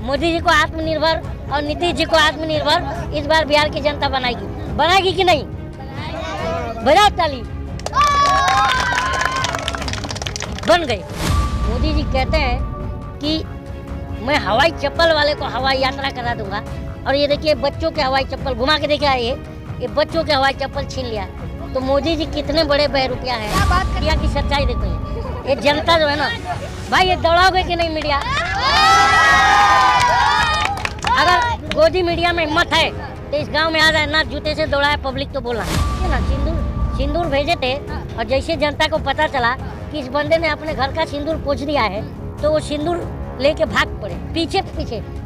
मोदी जी को आत्मनिर्भर और नीतीश जी को आत्मनिर्भर इस बार बिहार की जनता बनाएगी कि नहीं? बजाओ ताली। बन गए। मोदी जी कहते हैं कि मैं हवाई चप्पल वाले को हवाई यात्रा करा दूंगा, और ये देखिए बच्चों के हवाई चप्पल घुमा के देखा है, ये बच्चों के हवाई चप्पल छीन लिया। तो मोदी जी कितने बड़े बहरूपिया हैं। मीडिया की सच्चाई देखो, ये जनता जो है ना भाई, ये दौड़ाओगे कि नहीं मीडिया? अगर गोदी मीडिया में हिम्मत है तो इस गांव में आ जाए ना, जूते से दौड़ाए पब्लिक तो बोलना है ना। सिंदूर भेजे थे, और जैसे जनता को पता चला कि इस बंदे ने अपने घर का सिंदूर पोंछ दिया है, तो वो सिंदूर लेके भाग पड़े, पीछे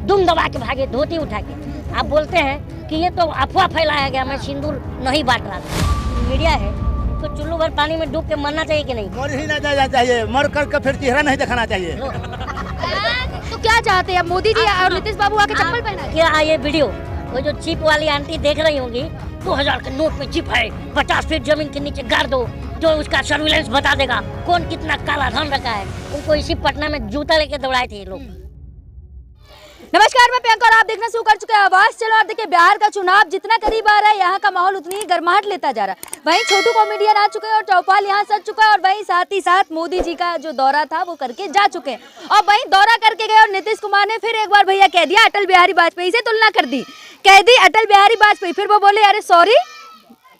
दुम दबा के भागे, धोती उठा के। आप बोलते हैं कि ये तो अफवाह फैलाया गया, मैं सिंदूर नहीं बांट रहा था। मीडिया है तो चुल्लू भर पानी में डूब के मरना चाहिए कि नहीं? मर ही ना जाना चाहिए, मर कर फिर चेहरा नहीं दिखाना चाहिए। तो क्या चाहते हैं मोदी जी और नीतीश बाबू आके चप्पल पहना? क्या ये वीडियो वो जो चिप वाली आंटी देख रही होंगी, 2000 के नोट में चिप है, 50 फीट जमीन के नीचे गाड़ दो, जो उसका सर्विलेंस बता देगा कौन कितना काला धन रखा है। उनको इसी पटना में जूता लेके दौड़ाए थे ये लोग। नमस्कार, मैं प्रियंका और आप देखना शुरू कर चुके हैं आवाज चलो। और देखिए, बिहार का चुनाव जितना करीब आ रहा है, यहाँ का माहौल उतनी ही गर्माहट लेता जा रहा है। वहीं छोटू कॉमेडियन आ चुके हैं और चौपाल यहाँ सज चुका है, और वहीं साथ ही साथ मोदी जी का जो दौरा था वो करके जा चुके हैं। और वहीं दौरा करके गए और नीतीश कुमार ने फिर एक बार भैया कह दिया, अटल बिहारी वाजपेयी से तुलना कर दी, कह दी अटल बिहारी वाजपेयी। फिर वो बोले अरे सॉरी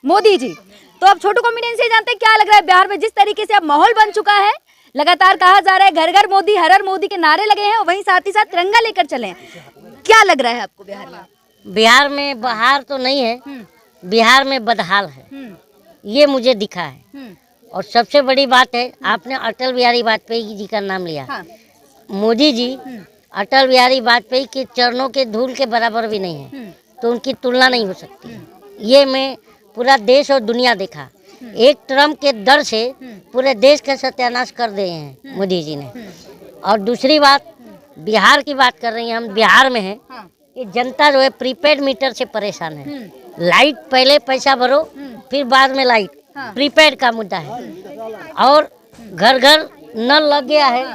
मोदी जी। तो अब छोटू कॉमेडियन से जानते हैं क्या लग रहा है बिहार में, जिस तरीके से अब माहौल बन चुका है। लगातार कहा जा रहा है घर घर मोदी, हर हर मोदी के नारे लगे हैं, और वहीं साथ ही साथ तिरंगा लेकर चले हैं। क्या लग रहा है आपको बिहार में? बिहार में बहार तो नहीं है, बिहार में बदहाल है, ये मुझे दिखा है। और सबसे बड़ी बात है, आपने अटल बिहारी वाजपेयी जी का नाम लिया। हाँ। मोदी जी अटल बिहारी वाजपेयी के चरणों के धूल के बराबर भी नहीं है, तो उनकी तुलना नहीं हो सकती। ये मैं पूरा देश और दुनिया देखा। एक ट्रम्प के डर से पूरे देश का सत्यानाश कर दिए हैं मोदी जी ने। और दूसरी बात, बिहार की बात कर रही हैं, हम बिहार में हैं। ये जनता जो है प्रीपेड मीटर से परेशान है। लाइट पहले पैसा भरो, फिर बाद में लाइट, प्रीपेड का मुद्दा है। और घर घर नल लग गया है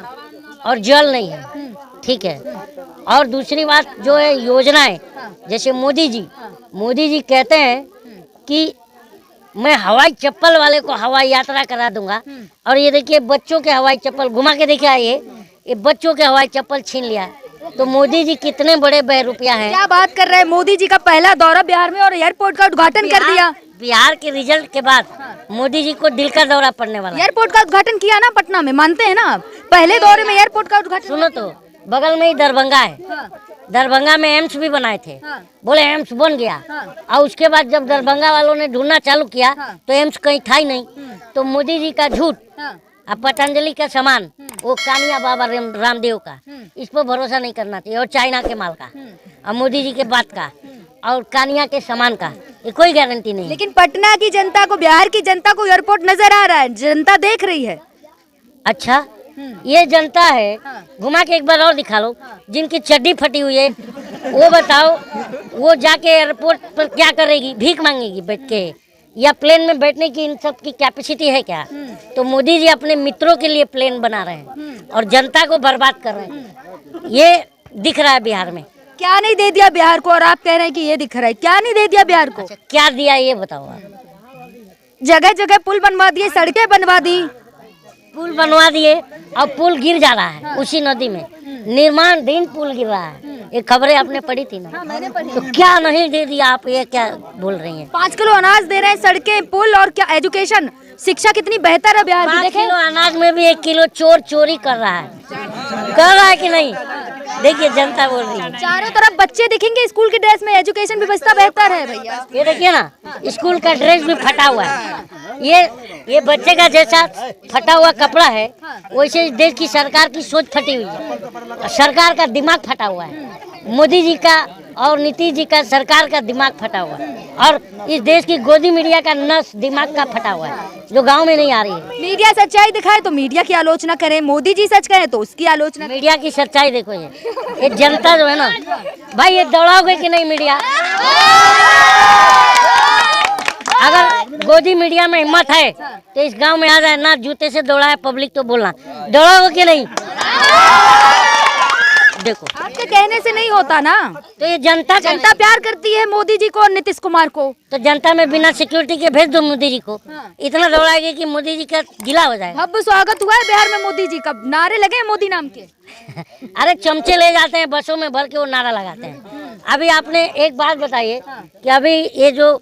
और जल नहीं है, ठीक है। और दूसरी बात जो है योजनाएं, जैसे मोदी जी कहते हैं कि मैं हवाई चप्पल वाले को हवाई यात्रा करा दूंगा, और ये देखिए बच्चों के हवाई चप्पल घुमा के देखा है, ये बच्चों के हवाई चप्पल छीन लिया है। तो मोदी जी कितने बड़े बहरूपिया हैं। क्या बात कर रहे हैं, मोदी जी का पहला दौरा बिहार में और एयरपोर्ट का उद्घाटन कर दिया। बिहार के रिजल्ट के बाद मोदी जी को दिल का दौरा पड़ने वाला। एयरपोर्ट का उद्घाटन किया ना पटना में, मानते हैं ना आप? पहले दौरे में एयरपोर्ट का उद्घाटन। सुनो तो, बगल में ही दरभंगा है, दरभंगा में एम्स भी बनाए थे, बोले एम्स बन गया। और उसके बाद जब दरभंगा वालों ने ढूंढना चालू किया तो एम्स कहीं था ही नहीं। तो मोदी जी का झूठ, अब पतंजलि का सामान, वो कानिया बाबा रामदेव का, इस पर भरोसा नहीं करना चाहिए। और चाइना के माल का, और मोदी जी के बात का, और कानिया के सामान का, ये कोई गारंटी नहीं। लेकिन पटना की जनता को, बिहार की जनता को एयरपोर्ट नजर आ रहा है, जनता देख रही है। अच्छा, ये जनता है, घुमा के एक बार और दिखा लो। जिनकी चड्डी फटी हुई है वो बताओ, वो जाके एयरपोर्ट पर क्या करेगी? भीख मांगेगी बैठ के, या प्लेन में बैठने की इन सब की कैपेसिटी है क्या? तो मोदी जी अपने मित्रों के लिए प्लेन बना रहे हैं और जनता को बर्बाद कर रहे हैं। ये दिख रहा है बिहार में। क्या नहीं दे दिया बिहार को, और आप कह रहे हैं कि ये दिख रहा है? क्या नहीं दे दिया बिहार को? अच्छा, क्या दिया ये बताओ आप। जगह जगह पुल बनवा दिए, सड़कें बनवा दी, पुल बनवा दिए, और पुल गिर जा रहा है उसी नदी में, निर्माणाधीन पुल गिर रहा है। ये खबरें आपने पढ़ी थी ना? मैंने पढ़ी। तो क्या नहीं दे दिया आप, ये क्या बोल रही हैं? 5 किलो अनाज दे रहे हैं, सड़कें, पुल, और क्या एजुकेशन, शिक्षा कितनी बेहतर है बिहार की। 5 देखें, किलो अनाज में भी 1 किलो चोर चोरी कर रहा है कि नहीं? देखिए जनता बोल रही है। चारों तरफ बच्चे दिखेंगे स्कूल की ड्रेस में, एजुकेशन व्यवस्था बेहतर है भैया। ये देखिए ना, स्कूल का ड्रेस भी फटा हुआ है। ये बच्चे का जैसा फटा हुआ कपड़ा है, वैसे इस देश की सरकार की सोच फटी हुई है, सरकार का दिमाग फटा हुआ है। मोदी जी का और नीतीश जी का, सरकार का दिमाग फटा हुआ है, और इस देश की गोदी मीडिया का नस दिमाग का फटा हुआ है, जो गांव में नहीं आ रही है। मीडिया सच्चाई दिखाए तो मीडिया की आलोचना करे, मोदी जी सच कहे तो उसकी आलोचना। मीडिया की सच्चाई देखो, ये जनता जो है ना भाई, ये दौड़ाओगे कि नहीं मीडिया? अगर गोदी मीडिया में हिम्मत है तो इस गांव में आ जाए ना, जूते से दौड़ाए पब्लिक तो बोलना, दौड़ाओगे कि नहीं? देखो आपके कहने से नहीं होता ना, तो ये जनता का जनता प्यार करती है मोदी जी को और नीतीश कुमार को। तो जनता में बिना सिक्योरिटी के भेज दो मोदी जी को, हाँ। इतना दौड़ाएगी कि मोदी जी का गिला हो जाएगा। अब स्वागत हुआ है बिहार में मोदी जी का, नारे लगे हैं मोदी नाम के। अरे चमचे ले जाते हैं बसों में भर के, वो नारा लगाते हैं। अभी आपने एक बात बताइए कि अभी ये जो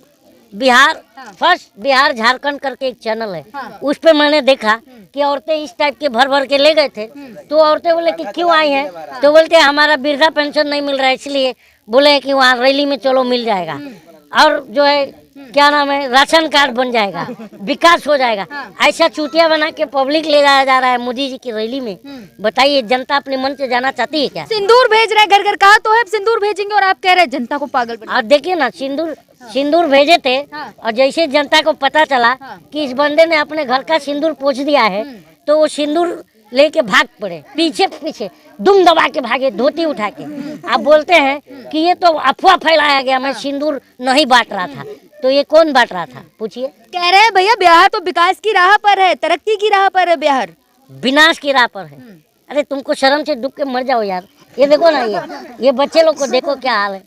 बिहार फर्स्ट बिहार झारखंड करके एक चैनल है, उस पे मैंने देखा कि औरतें इस टाइप के भर भर के ले गए थे। तो औरतें बोले कि क्यों आई हैं, तो बोलते हैं हमारा वृद्धा पेंशन नहीं मिल रहा है, इसलिए बोले कि वहाँ रैली में चलो मिल जाएगा, और जो है क्या नाम है राशन कार्ड बन जाएगा, विकास हो जाएगा। ऐसा चूतिया बना के पब्लिक ले जाया जा रहा है मोदी जी की रैली में। बताइए जनता अपने मन से जाना चाहती है क्या? सिंदूर भेज रहे घर घर, कहा तो है सिंदूर भेजेंगे और आप कह रहे हैं जनता को पागल बना। और देखिए ना, सिंदूर भेजे थे, और जैसे जनता को पता चला कि इस बंदे ने अपने घर का सिंदूर पोंछ दिया है, तो वो सिंदूर लेके भाग पड़े, पीछे पीछे दुम दबा के भागे, धोती उठा के। आप बोलते हैं कि ये तो अफवाह फैलाया गया, मैं सिंदूर नहीं बांट रहा था। तो ये कौन बांट रहा था पूछिए? कह रहे हैं भैया बिहार तो विकास की राह पर है, तरक्की की राह पर है बिहार, विनाश की राह पर है। अरे तुमको शर्म से डूब के मर जाओ यार। ये देखो ना, ये बच्चे लोग को देखो क्या हाल है।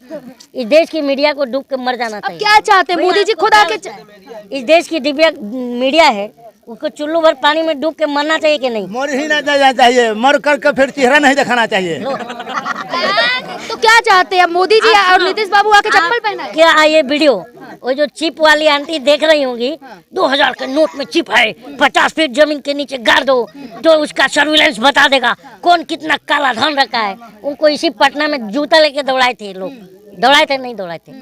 इस देश की मीडिया को डूब के मर जाना अब चाहिए। क्या चाहते हैं मोदी जी खुद आके इस देश की दिव्य मीडिया है, उसको चुल्लू भर पानी में डूब के मरना चाहिए कि नहीं? मर ही ना जाना चाहिए, मर करके फिर चेहरा नहीं दिखाना चाहिए। तो क्या चाहते हैं अब मोदी जी और नीतीश बाबू आके चप्पल पहनाए? क्या ये वीडियो वो जो चिप वाली आंटी देख रही होंगी, 2000 के नोट में चिप है, 50 फीट जमीन के नीचे गाड़ दो तो उसका सर्विलेंस बता देगा कौन कितना काला धन रखा है। उनको इसी पटना में जूता लेके दौड़ाए थे लोग, दौड़ाए थे नहीं दौड़ाए थे?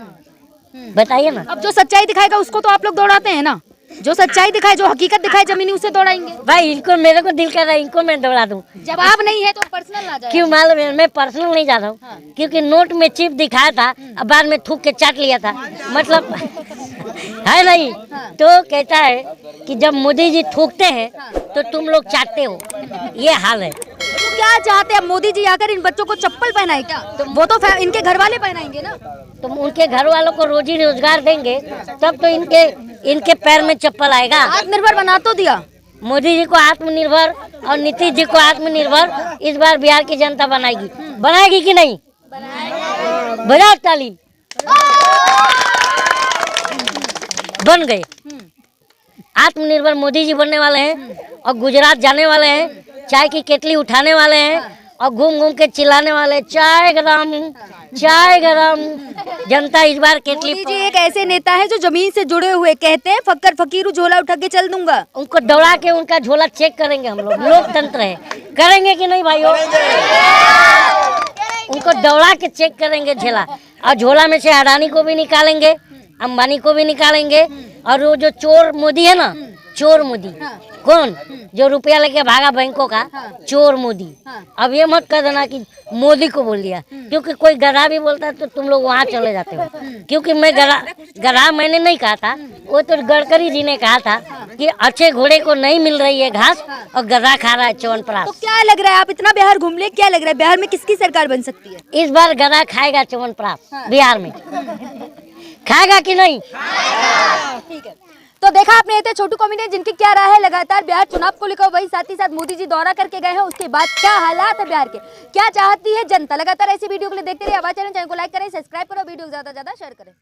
बताइए ना। अब जो सच्चाई दिखाएगा उसको तो आप लोग दौड़ाते हैं ना, जो सच्चाई दिखाए, जो हकीकत दिखाए जमीनी, उसे दौड़ाएंगे। भाई इनको, मेरे को दिल कर रहा है इनको मैं दौड़ा दूं। जवाब नहीं है तो पर्सनल ना जाए। क्यों मालूम है? मैं पर्सनल नहीं जा रहा हूँ, क्योंकि नोट में चिप दिखाया था, अब बाद में थूक के चाट लिया था, मतलब है नहीं। तो कहता है कि जब मोदी जी थूकते हैं तो तुम लोग चाटते हो, ये हाल है। तो क्या चाहते हैं मोदी जी आकर इन बच्चों को चप्पल पहनाए क्या? तो वो तो इनके घर वाले पहनाएंगे ना। तो उनके घर वालों को रोजी रोजगार देंगे तब तो इनके पैर में चप्पल आएगा। आत्मनिर्भर बना तो दिया मोदी जी को आत्मनिर्भर और नीतीश जी को आत्मनिर्भर इस बार बिहार की जनता बनाएगी कि नहीं? बजाओ ताली। बन गए, आत्मनिर्भर मोदी जी बनने वाले हैं, और गुजरात जाने वाले हैं, चाय की केतली उठाने वाले हैं, और घूम घूम के चिल्लाने वाले चाय गरम चाय गरम। जनता इस बार केतली। मोदी जी एक ऐसे नेता है जो जमीन से जुड़े हुए, कहते हैं फक्कर फकीरू झोला उठा के चल दूंगा। उनको दौड़ा के उनका झोला चेक करेंगे हम लोग, लोकतंत्र है। करेंगे कि नहीं भाइयों? उनको दौड़ा के चेक करेंगे झोला, और झोला में से अडानी को भी निकालेंगे, अंबानी को भी निकालेंगे, और वो जो चोर मोदी है ना, चोर मोदी कौन, जो रुपया लेके भागा बैंकों का, चोर मोदी। अब ये मत कर देना कि मोदी को बोल दिया, क्योंकि कोई गधा भी बोलता है तो तुम लोग वहाँ चले जाते हो। क्योंकि मैं गधा मैंने नहीं कहा था, वो तो गडकरी जी ने कहा था कि अच्छे घोड़े को नहीं मिल रही है घास और गधा खा रहा है च्यवनप्राश। तो क्या लग रहा है, आप इतना बिहार घूम ले, क्या लग रहा है बिहार में किसकी सरकार बन सकती है? इस बार गधा खाएगा च्यवनप्राश बिहार में, खाएगा कि नहीं? ठीक है, तो देखा आपने, ये थे छोटू कॉमेडियन जिनकी क्या राय है लगातार बिहार चुनाव को लेकर, वही साथ ही साथ मोदी जी दौरा करके गए हैं, उसके बाद क्या हालात है बिहार के, क्या चाहती है जनता। लगातार ऐसी वीडियो के लिए देखते रहिए आवाज चैनल को लाइक करें, सब्सक्राइब करो, वीडियो ज्यादा से ज्यादा शेयर करें।